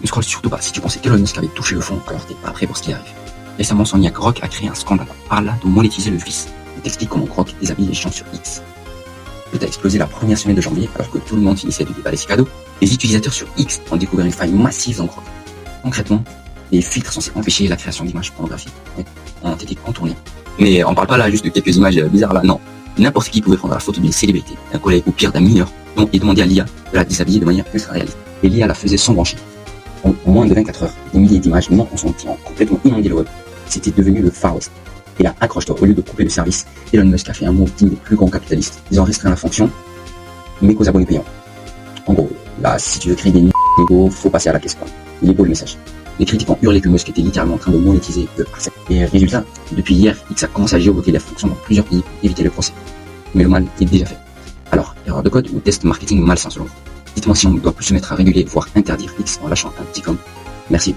Ne scrolle surtout pas. Si tu pensais qu'Elon Musk avait touché le fond, alors t'es pas prêt pour ce qui arrive. Récemment, Soniac Grok a créé un scandale. Parle là de monétiser le vice. Il t'explique comment Grok déshabille les gens sur X. Tout a explosé la première semaine de janvier, alors que tout le monde finissait de déballer ses cadeaux. Les utilisateurs sur X ont découvert une faille massive dans Grok. Concrètement, les filtres censés empêcher la création d'images pornographiques ont été contournés. Mais on parle pas là juste de quelques images bizarres là, non. N'importe qui pouvait prendre la photo d'une célébrité, d'un collègue ou pire d'un mineur, et demander à l'IA de la déshabiller de manière ultra réaliste. Et l'IA la faisait sans brancher. En moins de 24 heures, des milliers d'images non consenties ont complètement inondé le web. C'était devenu le Far West. Et là, accroche-toi, au lieu de couper le service, Elon Musk a fait un move digne des plus grands capitalistes. Ils ont restreint la fonction, mais qu'aux abonnés payants. En gros, là, si tu veux créer des légaux, faut passer à la caisse, quoi. Il est beau le message. Les critiques ont hurlé que Musk était littéralement en train de monétiser le harcèlement. Et résultat, depuis hier, X a commencé à géobloquer la fonction dans plusieurs pays pour éviter le procès. Mais le mal est déjà fait. Alors, erreur de code ou test marketing malsain selon vous? Dites-moi si on doit plus se mettre à réguler, voire interdire X en lâchant un petit com. Merci.